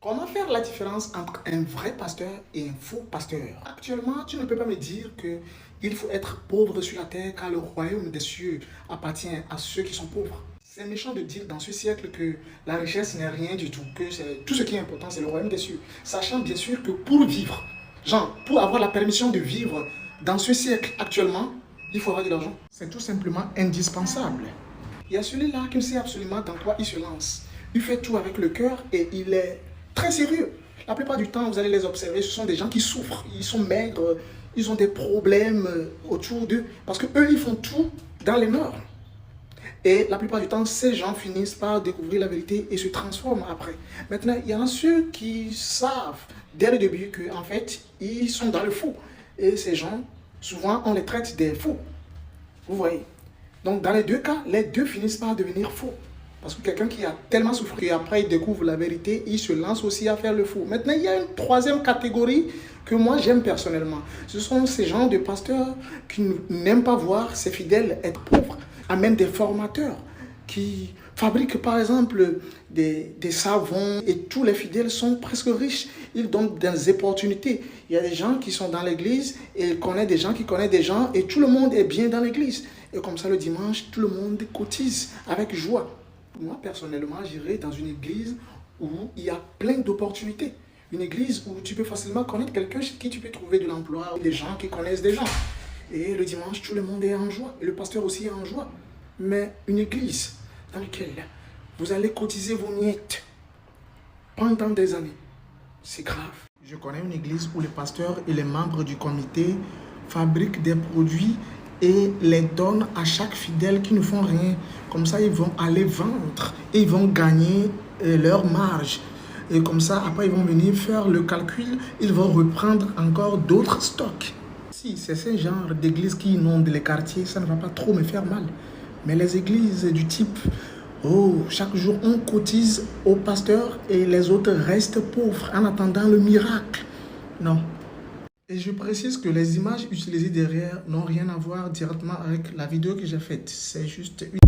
Comment faire la différence entre un vrai pasteur et un faux pasteur? Actuellement, tu ne peux pas me dire qu'il faut être pauvre sur la terre car le royaume des cieux appartient à ceux qui sont pauvres. C'est méchant de dire dans ce siècle que la richesse n'est rien du tout, que tout ce qui est important, c'est le royaume des cieux. Sachant bien sûr que pour vivre, genre, pour avoir la permission de vivre dans ce siècle actuellement, il faut avoir de l'argent. C'est tout simplement indispensable. Il y a celui-là qui ne sait absolument dans quoi il se lance. Il fait tout avec le cœur et il est très sérieux. La plupart du temps, vous allez les observer, ce sont des gens qui souffrent, ils sont maigres, ils ont des problèmes autour d'eux, parce qu'eux, ils font tout dans les normes. Et la plupart du temps, ces gens finissent par découvrir la vérité et se transforment après. Maintenant, il y en a ceux qui savent dès le début qu'en fait, ils sont dans le faux. Et ces gens, souvent, on les traite des faux. Vous voyez? Donc, dans les deux cas, les deux finissent par devenir faux. Parce que quelqu'un qui a tellement souffert qu'après il découvre la vérité, il se lance aussi à faire le faux. Maintenant, il y a une troisième catégorie que moi j'aime personnellement. Ce sont ces gens de pasteurs qui n'aiment pas voir ses fidèles être pauvres. Amènent des formateurs qui fabriquent par exemple des savons et tous les fidèles sont presque riches. Ils donnent des opportunités. Il y a des gens qui sont dans l'église et ils connaissent des gens qui connaissent des gens et tout le monde est bien dans l'église. Et comme ça le dimanche, tout le monde cotise avec joie. Moi, personnellement, j'irai dans une église où il y a plein d'opportunités. Une église où tu peux facilement connaître quelqu'un chez qui tu peux trouver de l'emploi, des gens qui connaissent des gens. Et le dimanche, tout le monde est en joie. Et le pasteur aussi est en joie. Mais une église dans laquelle vous allez cotiser vos miettes pendant des années, c'est grave. Je connais une église où les pasteurs et les membres du comité fabriquent des produits et les donnent à chaque fidèle qui ne font rien. Comme ça, ils vont aller vendre et ils vont gagner leur marge. Et comme ça, après, ils vont venir faire le calcul. Ils vont reprendre encore d'autres stocks. Si c'est ce genre d'église qui inonde les quartiers, ça ne va pas trop me faire mal. Mais les églises du type, oh, chaque jour on cotise au pasteur et les autres restent pauvres en attendant le miracle. Non. Et je précise que les images utilisées derrière n'ont rien à voir directement avec la vidéo que j'ai faite. C'est juste une